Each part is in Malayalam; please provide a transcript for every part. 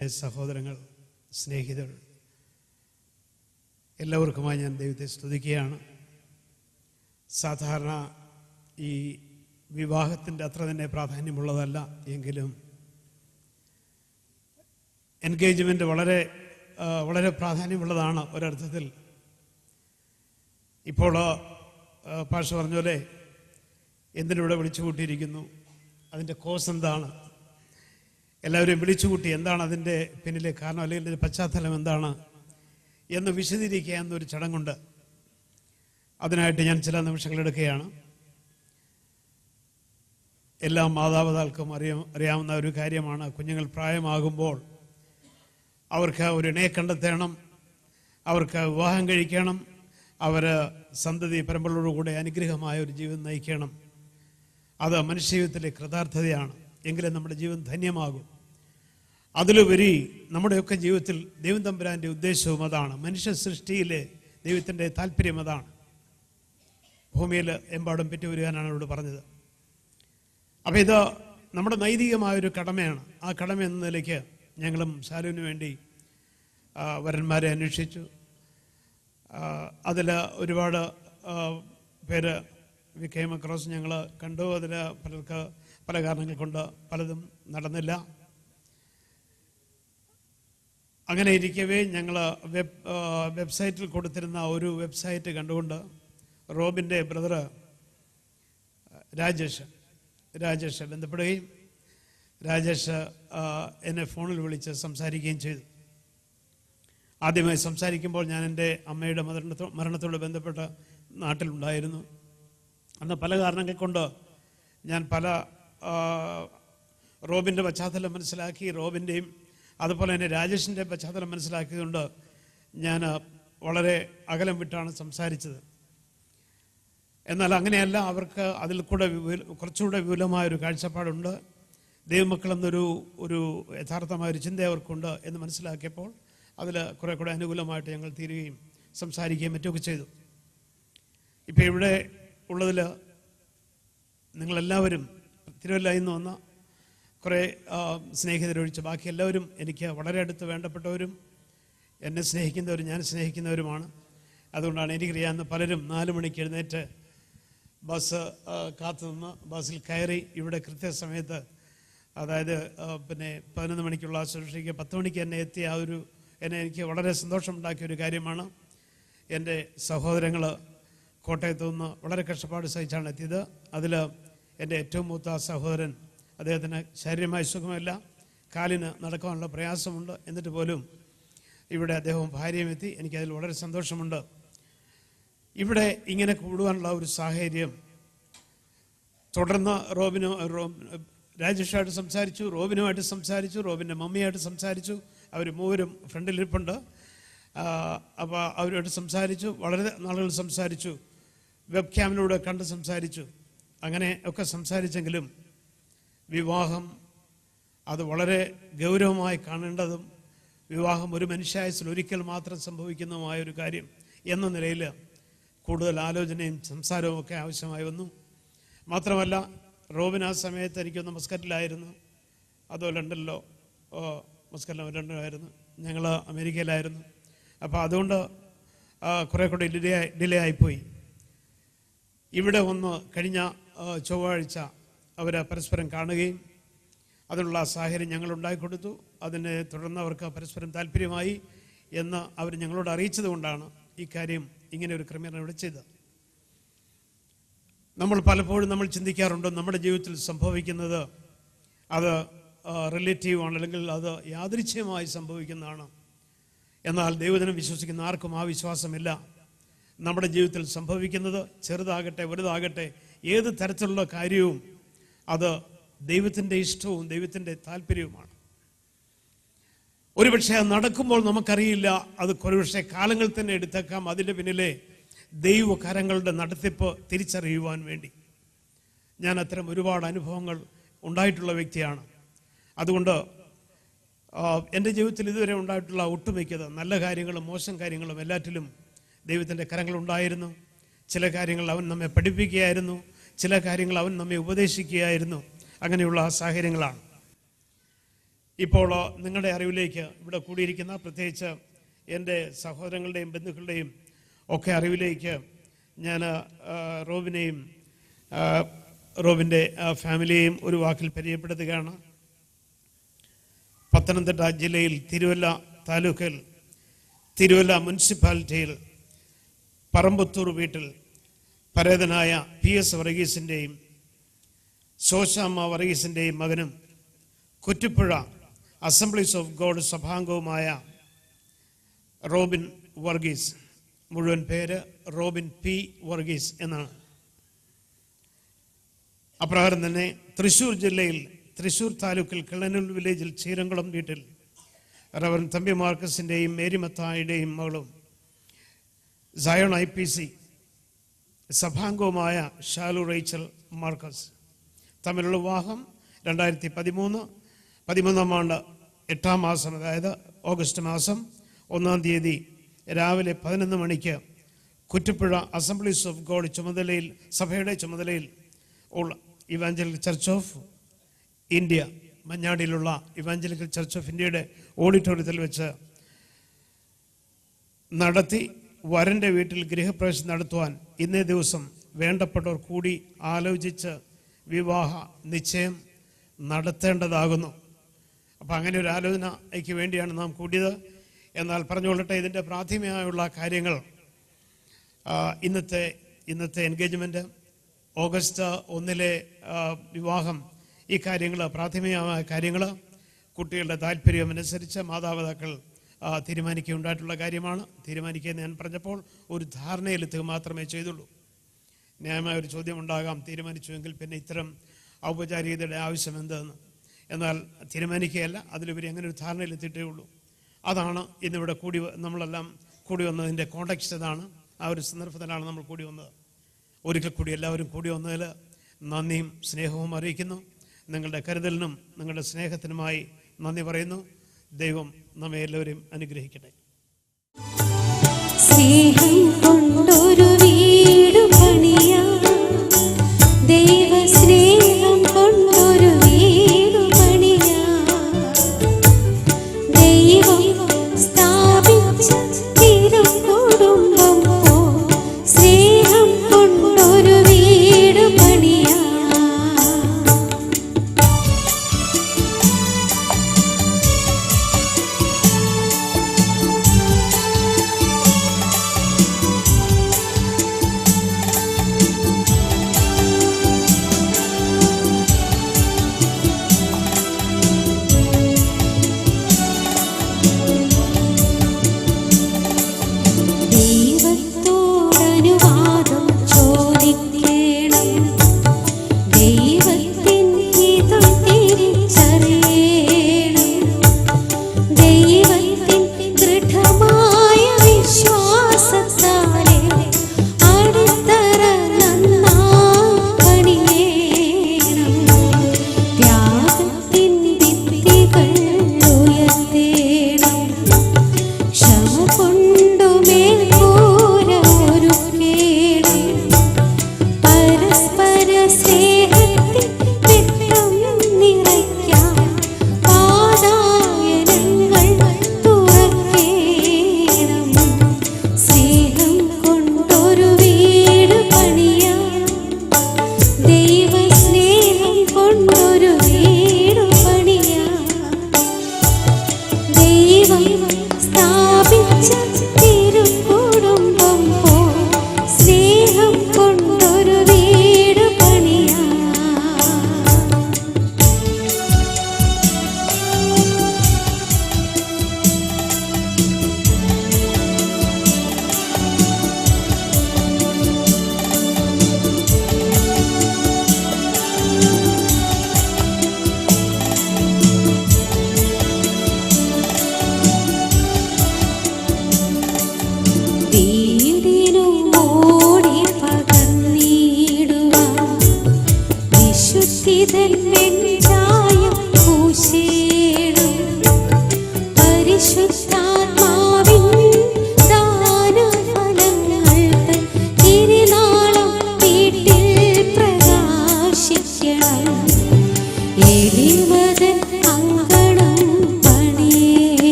സഹോദരങ്ങൾ, സ്നേഹിതർ, എല്ലാവർക്കുമായി ഞാൻ ദൈവത്തെ സ്തുതിക്കുകയാണ്. സാധാരണ ഈ വിവാഹത്തിൻ്റെ അത്ര തന്നെ പ്രാധാന്യമുള്ളതല്ല എങ്കിലും എൻഗേജ്മെൻ്റ് വളരെ പ്രാധാന്യമുള്ളതാണ് ഒരർത്ഥത്തിൽ. ഇപ്പോൾ പാഷ പറഞ്ഞ പോലെ എന്തിനിവിടെ വിളിച്ചു കൂട്ടിയിരിക്കുന്നു, അതിൻ്റെ കോസ് എന്താണ്, എല്ലാവരെയും വിളിച്ചുകൂട്ടി എന്താണ് അതിൻ്റെ പിന്നിലെ കാരണം, അല്ലെങ്കിൽ അതിൻ്റെ പശ്ചാത്തലം എന്താണ് എന്ന് വിശദീകരിക്കുക എന്നൊരു ചടങ്ങുണ്ട്. അതിനായിട്ട് ഞാൻ ചില നിമിഷങ്ങളെടുക്കുകയാണ്. എല്ലാ മാതാപിതാക്കൾക്കും അറിയാവുന്ന ഒരു കാര്യമാണ്, കുഞ്ഞുങ്ങൾ പ്രായമാകുമ്പോൾ അവർക്ക് ഒരു ഇണയെ കണ്ടെത്തണം, അവർക്ക് വിവാഹം കഴിക്കണം, അവർ സന്തതി പരമ്പരയോടുകൂടെ അനുഗ്രഹമായ ഒരു ജീവിതം നയിക്കണം. അത് മനുഷ്യജീവിതത്തിലെ കൃതാർത്ഥതയാണ്. എങ്കിലും നമ്മുടെ ജീവിതം ധന്യമാകും. അതിലുപരി നമ്മുടെയൊക്കെ ജീവിതത്തിൽ ദൈവം തമ്പുരാൻ്റെ ഉദ്ദേശവും അതാണ്. മനുഷ്യ സൃഷ്ടിയിലെ ദൈവത്തിൻ്റെ താല്പര്യം അതാണ്. ഭൂമിയിൽ എമ്പാടും പെറ്റുവരുവാനാണ് ഇവിടെ പറഞ്ഞത്. അപ്പോൾ ഇത് നമ്മുടെ നൈതികമായൊരു കടമയാണ്. ആ കടമ എന്ന നിലയ്ക്ക് ഞങ്ങളും ശാലുവിന് വേണ്ടി വരന്മാരെ അന്വേഷിച്ചു. അതിൽ ഒരുപാട് പേര് വി കെയിം അക്രോസ് ഞങ്ങൾ കണ്ടു. അതിൽ പലർക്ക് പല കാരണങ്ങൾ കൊണ്ട് പലതും നടന്നില്ല. അങ്ങനെ ഇരിക്കവേ ഞങ്ങൾ വെബ്സൈറ്റിൽ കൊടുത്തിരുന്ന ഒരു വെബ്സൈറ്റ് കണ്ടുകൊണ്ട് റോബിൻ്റെ ബ്രദർ രാജേഷ് ബന്ധപ്പെടുകയും രാജേഷ് എന്നെ ഫോണിൽ വിളിച്ച് സംസാരിക്കുകയും ചെയ്തു. ആദ്യമായി സംസാരിക്കുമ്പോൾ ഞാൻ എൻ്റെ അമ്മയുടെ മരണത്തോട് ബന്ധപ്പെട്ട നാട്ടിലുണ്ടായിരുന്നു. അന്ന് പല കാരണങ്ങൾ കൊണ്ട് ഞാൻ റോബിൻ്റെ പശ്ചാത്തലം മനസ്സിലാക്കി, റോബിൻ്റെയും അതുപോലെ തന്നെ രാജേഷിൻ്റെ പശ്ചാത്തലം മനസ്സിലാക്കിയതുകൊണ്ട് ഞാൻ വളരെ അകലം വിട്ടാണ് സംസാരിച്ചത്. എന്നാൽ അങ്ങനെയല്ല, അവർക്ക് അതിൽ കൂടെ കുറച്ചുകൂടെ വിപുലമായൊരു കാഴ്ചപ്പാടുണ്ട്. ദൈവമക്കളെന്നൊരു യഥാർത്ഥമായൊരു ചിന്ത അവർക്കുണ്ട് എന്ന് മനസ്സിലാക്കിയപ്പോൾ അതിൽ കുറെ കൂടെ അനുകൂലമായിട്ട് ഞങ്ങൾ തീരുകയും സംസാരിക്കുകയും മറ്റുമൊക്കെ ചെയ്തു. ഇപ്പം ഇവിടെ ഉള്ളതിൽ നിങ്ങളെല്ലാവരും തിരുവല്ലയിൽ നിന്ന് വന്ന കുറേ സ്നേഹിതരൊഴിച്ച് ബാക്കി എല്ലാവരും എനിക്ക് വളരെ അടുത്ത് വേണ്ടപ്പെട്ടവരും എന്നെ സ്നേഹിക്കുന്നവരും ഞാൻ സ്നേഹിക്കുന്നവരുമാണ്. അതുകൊണ്ടാണ് എനിക്കറിയാവുന്ന പലരും 4 മണിക്ക് എഴുന്നേറ്റ് ബസ് കാത്തുനിന്ന് ബസ്സിൽ കയറി ഇവിടെ കൃത്യസമയത്ത്, അതായത് 11 മണിക്കുള്ള സുരക്ഷയ്ക്ക് 10 മണിക്ക് എന്നെ എത്തിയ എനിക്ക് വളരെ സന്തോഷമുണ്ടാക്കിയ ഒരു കാര്യമാണ്. എൻ്റെ സഹോദരങ്ങൾ കോട്ടയത്തു നിന്ന് വളരെ കഷ്ടപ്പാട് സഹിച്ചാണ് എത്തിയത്. അതിൽ എൻ്റെ ഏറ്റവും മൂത്ത സഹോദരൻ, അദ്ദേഹത്തിന് ശാരീരികമായ സുഖമില്ല, കാലിന് നടക്കാനുള്ള പ്രയാസമുണ്ട്. എന്നിട്ട് പോലും ഇവിടെ അദ്ദേഹവും ഭാര്യയും എത്തി. എനിക്കതിൽ വളരെ സന്തോഷമുണ്ട്. ഇവിടെ ഇങ്ങനെ കൂടുവാനുള്ള ഒരു സാഹചര്യം തുടർന്ന് രാജേഷായിട്ട് സംസാരിച്ചു, റോബിനുമായിട്ട് സംസാരിച്ചു, റോബിൻ്റെ മമ്മിയായിട്ട് സംസാരിച്ചു. അവർ മൂവരും ഫ്രണ്ടിലിരിപ്പുണ്ട്. അപ്പോൾ അവരുമായിട്ട് സംസാരിച്ചു, വളരെ നാളുകൾ സംസാരിച്ചു. വെബ് ക്യാമിലൂടെ കണ്ട് സംസാരിച്ചു. അങ്ങനെ ഒക്കെ സംസാരിച്ചെങ്കിലും വിവാഹം അത് വളരെ ഗൗരവമായി കാണേണ്ടതും വിവാഹം ഒരു മനുഷ്യായുസ്സിൽ ഒരിക്കൽ മാത്രം സംഭവിക്കുന്നതുമായൊരു കാര്യം എന്ന നിലയിൽ കൂടുതൽ ആലോചനയും സംസാരവും ഒക്കെ ആവശ്യമായി വന്നു. മാത്രമല്ല, റോബിൻ ആ സമയത്ത് എനിക്കൊന്ന് മസ്കറ്റിലായിരുന്നു, അതോ ലണ്ടനിലോ ലണ്ടനിലായിരുന്നു, ഞങ്ങൾ അമേരിക്കയിലായിരുന്നു. അപ്പോൾ അതുകൊണ്ട് കുറേ കൂടെ ഡിലേ ആയിപ്പോയി. ഇവിടെ വന്ന് കഴിഞ്ഞ ചൊവ്വാഴ്ച അവർ പരസ്പരം കാണുകയും അതിനുള്ള സാഹചര്യം ഞങ്ങൾ ഉണ്ടാക്കിക്കൊടുത്തു. അതിനെ തുടർന്ന് അവർക്ക് പരസ്പരം താല്പര്യമായി എന്ന് അവർ ഞങ്ങളോട് അറിയിച്ചത് കൊണ്ടാണ് ഈ കാര്യം ഇങ്ങനെ ഒരു ക്രമീകരണം ഇവിടെ ചെയ്തത്. പലപ്പോഴും ചിന്തിക്കാറുണ്ട്, നമ്മുടെ ജീവിതത്തിൽ സംഭവിക്കുന്നത് അത് റിലേറ്റീവാണ്, അല്ലെങ്കിൽ അത് യാദൃച്ഛികമായി സംഭവിക്കുന്നതാണ്. എന്നാൽ ദൈവജനം വിശ്വസിക്കുന്ന ആർക്കും ആ വിശ്വാസമില്ല. നമ്മുടെ ജീവിതത്തിൽ സംഭവിക്കുന്നത് ചെറുതാകട്ടെ വലുതാകട്ടെ ഏത് തരത്തിലുള്ള കാര്യവും അത് ദൈവത്തിൻ്റെ ഇഷ്ടവും ദൈവത്തിൻ്റെ താല്പര്യവുമാണ്. ഒരുപക്ഷെ അത് നടക്കുമ്പോൾ നമുക്കറിയില്ല, അത് ഒരുപക്ഷെ കാലങ്ങൾ തന്നെ എടുത്തേക്കാം. അതിൻ്റെ പിന്നിലെ ദൈവകരങ്ങളുടെ നടത്തിപ്പ് തിരിച്ചറിയുവാൻ വേണ്ടി ഞാൻ അത്തരം ഒരുപാട് അനുഭവങ്ങൾ ഉണ്ടായിട്ടുള്ള വ്യക്തിയാണ്. അതുകൊണ്ട് എൻ്റെ ജീവിതത്തിൽ ഇതുവരെ ഉണ്ടായിട്ടുള്ള ഒട്ടുമിക്കത് നല്ല കാര്യങ്ങളും മോശം കാര്യങ്ങളും എല്ലാറ്റിലും ദൈവത്തിൻ്റെ കരങ്ങളുണ്ടായിരുന്നു. ചില കാര്യങ്ങൾ അവൻ നമ്മെ പഠിപ്പിക്കുകയായിരുന്നു, ചില കാര്യങ്ങൾ അവൻ നമ്മെ ഉപദേശിക്കുകയായിരുന്നു. അങ്ങനെയുള്ള സാഹചര്യങ്ങളാണ്. ഇപ്പോൾ നിങ്ങളുടെ അറിവിലേക്ക് ഇവിടെ കൂടിയിരിക്കുന്ന പ്രത്യേകിച്ച് എൻ്റെ സഹോദരങ്ങളുടെയും ബന്ധുക്കളുടെയും ഒക്കെ അറിവിലേക്ക് ഞാൻ റോബിൻ്റെ ഫാമിലിയെയും ഒരു വാക്കിൽ പരിചയപ്പെടുത്തുകയാണ്. പത്തനംതിട്ട ജില്ലയിൽ തിരുവല്ല താലൂക്കിൽ തിരുവല്ല മുനിസിപ്പാലിറ്റിയിൽ പറമ്പത്തൂർ വീട്ടിൽ പരേതനായ PS വർഗീസിൻ്റെയും ശോശാമ്മ വർഗീസിൻ്റെയും മകനും കുറ്റിപ്പുഴ അസംബ്ലീസ് ഓഫ് ഗോഡ് സഭാംഗവുമായ റോബിൻ വർഗീസ്, മുഴുവൻ പേര് റോബിൻ P. വർഗീസ് എന്നാണ്. അപ്രകാരം തന്നെ തൃശ്ശൂർ ജില്ലയിൽ തൃശ്ശൂർ താലൂക്കിൽ കിളനൂർ വില്ലേജിൽ ചീരംകുളം വീട്ടിൽ റവറൻ തമ്പി മാർക്കസിൻ്റെയും മേരി മത്തായിയുടെയും മകളും സയോൺ IPC സഭാംഗവുമായ ഷാലു റേച്ചൽ മാർക്കസ് തമ്മിലുള്ള വിവാഹം 2013 ആണ്ട് 8-ാം മാസം, അതായത് ഓഗസ്റ്റ് മാസം 1-ാം തീയതി രാവിലെ 11 മണിക്ക് കുറ്റിപ്പുഴ അസംബ്ലീസ് ഓഫ് ഗോഡ് സഭയുടെ ചുമതലയിൽ ഉള്ള ഇവാഞ്ചലിക്കൽ ചർച്ച് ഓഫ് ഇന്ത്യ, മഞ്ഞാടിയിലുള്ള ഇവാഞ്ചലിക്കൽ ചർച്ച് ഓഫ് ഇന്ത്യയുടെ ഓഡിറ്റോറിയത്തിൽ വെച്ച് നടത്തി. വരൻ്റെ വീട്ടിൽ ഗൃഹപ്രവേശനം നടത്തുവാൻ ഇന്നേ ദിവസം വേണ്ടപ്പെട്ടവർ കൂടി ആലോചിച്ച് വിവാഹ നിശ്ചയം നടത്തേണ്ടതാകുന്നു. അപ്പം അങ്ങനെ ഒരു ആലോചനയ്ക്ക് വേണ്ടിയാണ് നാം കൂടിയത്. എന്നാൽ പറഞ്ഞുകൊള്ളട്ടെ, ഇതിൻ്റെ പ്രാഥമികമായുള്ള കാര്യങ്ങൾ, ഇന്നത്തെ എൻഗേജ്മെൻറ്റ്, ഓഗസ്റ്റ് 1 വിവാഹം, ഈ കാര്യങ്ങൾ പ്രാഥമികമായ കാര്യങ്ങൾ കുട്ടികളുടെ താല്പര്യമനുസരിച്ച് മാതാപിതാക്കൾ തീരുമാനിക്കുകയുണ്ടായിട്ടുള്ള കാര്യമാണ്. തീരുമാനിക്കുകയെന്ന് ഞാൻ പറഞ്ഞപ്പോൾ ഒരു ധാരണയിലെത്തുക മാത്രമേ ചെയ്തുള്ളൂ. ന്യായമായ ഒരു ചോദ്യം ഉണ്ടാകാം, തീരുമാനിച്ചുവെങ്കിൽ പിന്നെ ഇത്തരം ഔപചാരികതയുടെ ആവശ്യം എന്തെന്ന്. എന്നാൽ തീരുമാനിക്കുകയല്ല, അതിലുപരി അങ്ങനെ ഒരു ധാരണയിലെത്തിയിട്ടേ ഉള്ളൂ. അതാണ് ഇന്നിവിടെ നമ്മളെല്ലാം കൂടി വന്നതിൻ്റെ കോണ്ടെക്സ്റ്റ് അതാണ്. ആ ഒരു സന്ദർഭത്തിലാണ് നമ്മൾ കൂടി വന്നത്. ഒരിക്കൽ കൂടി എല്ലാവരും കൂടി വന്നതിൽ നന്ദിയും സ്നേഹവും അറിയിക്കുന്നു. നിങ്ങളുടെ കരുതലിനും നിങ്ങളുടെ സ്നേഹത്തിനുമായി നന്ദി പറയുന്നു. ദൈവം നമ്മെ എല്ലാവരെയും അനുഗ്രഹിക്കട്ടെ. സ്നേഹം കൊണ്ടൊരു വീട് പണിയാം, ദൈവ സ്നേഹം കൊണ്ടൊരു വീട് പണിയാം, ദൈവം സ്ഥാപിച്ച തിരുക്കുടുംബം സ്നേഹം കൊണ്ടൊരു വീട് പണിയാം.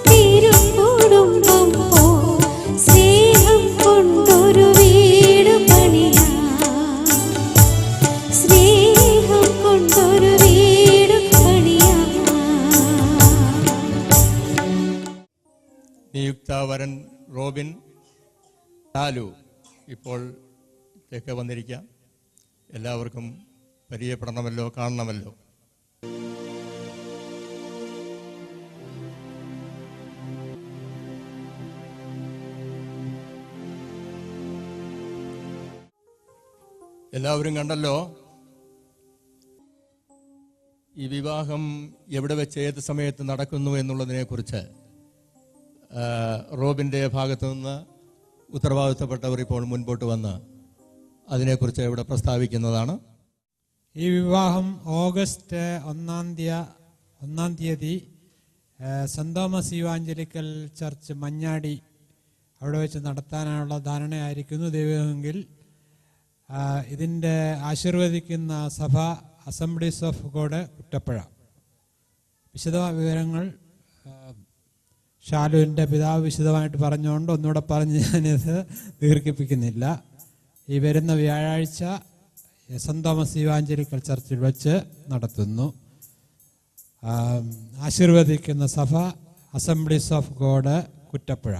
തിരുക്കുടുംബം പോ സ്നേഹം കൊണ്ടൊരു വീട് പണിയാ സ്നേഹം കൊണ്ടൊരു വീട് പണിയാ നിയുക്ത വരൻ റോബിൻ ലാലു ഇപ്പോൾ കേക്ക് വന്നിരിക്കാം. എല്ലാവർക്കും പരിചയപ്പെടണമല്ലോ, കാണണമല്ലോ. എല്ലാവരും കണ്ടല്ലോ. ഈ വിവാഹം എവിടെ വെച്ച് ഏത് സമയത്ത് നടക്കുന്നു എന്നുള്ളതിനെക്കുറിച്ച് റോബിൻ്റെ ഭാഗത്തു നിന്ന് ഉത്തരവാദിത്തപ്പെട്ടവർ ഇപ്പോൾ മുൻപോട്ട് വന്ന് അതിനെക്കുറിച്ച് ഇവിടെ പ്രസ്താവിക്കുന്നതാണ്. ഈ വിവാഹം ഓഗസ്റ്റ് 1 തീയതി saint Thomas evangelical church Manjadi അവിടെ വെച്ച് നടത്താനുള്ള ധാരണയായിരിക്കുന്നു. ദൈവമെങ്കിൽ ഇതിൻ്റെ ആശീർവദിക്കുന്ന സഭ അസംബ്ലീസ് ഓഫ് ഗോഡ് കുറ്റപ്പുഴ. വിശദ വിവരങ്ങൾ ഷാലുവിൻ്റെ പിതാവ് വിശദമായിട്ട് പറഞ്ഞുകൊണ്ട് ഒന്നുകൂടെ പറഞ്ഞ് ഞാനിത് ദീർഘിപ്പിക്കുന്നില്ല. ഈ വരുന്ന വ്യാഴാഴ്ച സെന്റ് തോമസ് ഇവാഞ്ചലിക്കൽ ചർച്ചിൽ വെച്ച് നടത്തുന്നു. ആശീർവദിക്കുന്ന സഭ അസംബ്ലീസ് ഓഫ് ഗോഡ് കുറ്റപ്പുഴ.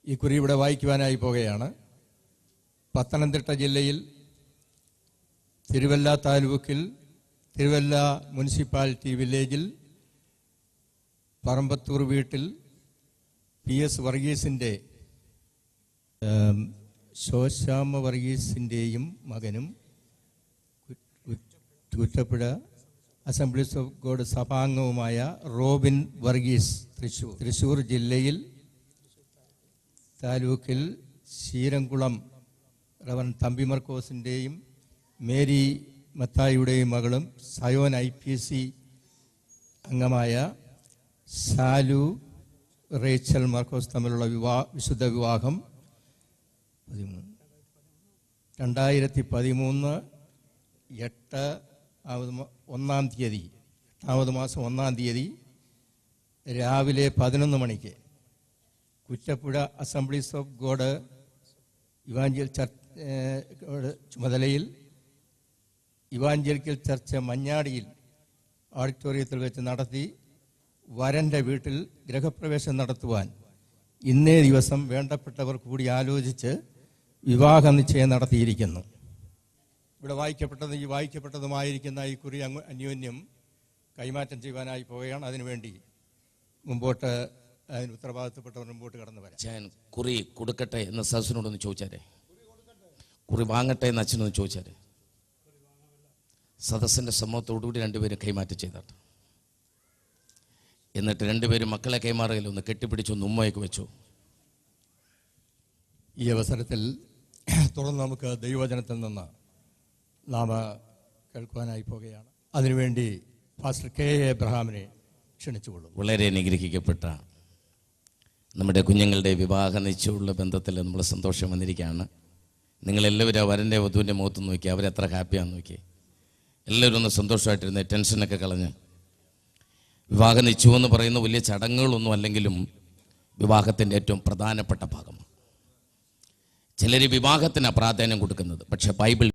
ഈ കുറി ഇവിടെ വായിക്കുവാനായി പോകുകയാണ്. പത്തനംതിട്ട ജില്ലയിൽ തിരുവല്ല താലൂക്കിൽ തിരുവല്ല മുനിസിപ്പാലിറ്റി വില്ലേജിൽ പറമ്പത്തൂർ വീട്ടിൽ PS വർഗീസിൻ്റെ ശോശാമ വർഗീസിൻ്റെയും മകനും കുറ്റപ്പുഴ അസംബ്ലീസ് ഓഫ് ഗോഡ് സഭാംഗവുമായ റോബിൻ വർഗീസ് തൃശ്ശൂർ ജില്ലയിൽ താലൂക്കിൽ ശീരംകുളം റവൻ തമ്പി മർക്കോസിൻ്റെയും മേരി മത്തായിയുടെയും മകളും സയോൻ IPC അംഗമായ സാലു റേച്ചൽ മർക്കോസ് തമ്മിലുള്ള വിശുദ്ധ വിവാഹം 2013 8ാം മാസം 1 തീയതി രാവിലെ 11 മണിക്ക് Kuttapuzha Assemblies of God evangel church ചുമതലയിൽ ഇവാഞ്ചലിക്കൽ ചർച്ച് മഞ്ഞാടിയിൽ ഓഡിറ്റോറിയത്തിൽ വെച്ച് നടത്തി വരൻ്റെ വീട്ടിൽ ഗൃഹപ്രവേശം നടത്തുവാൻ ഇന്നേ ദിവസം വേണ്ടപ്പെട്ടവർ കൂടി ആലോചിച്ച് വിവാഹ നിശ്ചയം നടത്തിയിരിക്കുന്നു. ഇവിടെ വായിക്കപ്പെട്ടതുമായിരിക്കുന്ന ഈ കുറി അന്യോന്യം കൈമാറ്റം ചെയ്യുവാനായി പോവുകയാണ്. അതിനുവേണ്ടി മുമ്പോട്ട് അതിന് ഉത്തരവാദിത്തപ്പെട്ടവർ മുമ്പോട്ട് കടന്നു വരാം. ഞാൻ കുറി കൊടുക്കട്ടെ എന്ന് സദസ്സിനോടൊന്ന് ചോദിച്ചാലേ, കുറി വാങ്ങട്ടെ എന്ന് അച്ഛനൊന്ന് ചോദിച്ചാലേ, സദസ്സിൻ്റെ സമ്മതത്തോടുകൂടി രണ്ടുപേരും കൈമാറ്റം ചെയ്താട്ടെ. എന്നിട്ട് രണ്ടുപേരും മക്കളെ കൈമാറുകയില്ല, ഒന്ന് കെട്ടിപ്പിടിച്ചൊന്ന് ഉമ്മയൊക്കെ വെച്ചു. ഈ അവസരത്തിൽ തുടർന്ന് നമുക്ക് ദൈവവചനത്തിൽ നിന്ന് നാം കേൾക്കുവാനായി പോകുകയാണ്. അതിനുവേണ്ടി ഫാസ്റ്റർ K. എബ്രഹാമിനെ ക്ഷണിച്ചുകൊള്ളും. വളരെ അനുഗ്രഹിക്കപ്പെട്ട നമ്മുടെ കുഞ്ഞുങ്ങളുടെ വിവാഹ നിശ്ചയമുള്ള ബന്ധത്തിൽ നമ്മൾ സന്തോഷം വന്നിരിക്കുകയാണ്. നിങ്ങളെല്ലാവരും ആ വരൻ്റെ വധുവിൻ്റെ മുഖത്ത് നോക്കി, അവരെത്ര ഹാപ്പിയാണെന്ന് നോക്കി. എല്ലാവരും ഒന്ന് സന്തോഷമായിട്ടിരുന്ന് ടെൻഷനൊക്കെ കളഞ്ഞ്. വിവാഹ നിശ്ചയം എന്ന് പറയുന്ന വലിയ ചടങ്ങുകളൊന്നും അല്ലെങ്കിലും വിവാഹത്തിൻ്റെ ഏറ്റവും പ്രധാനപ്പെട്ട ഭാഗമാണ്. ചിലർ വിവാഹത്തിന് പ്രാധാന്യം കൊടുക്കുന്നത്, പക്ഷേ ബൈബിൾ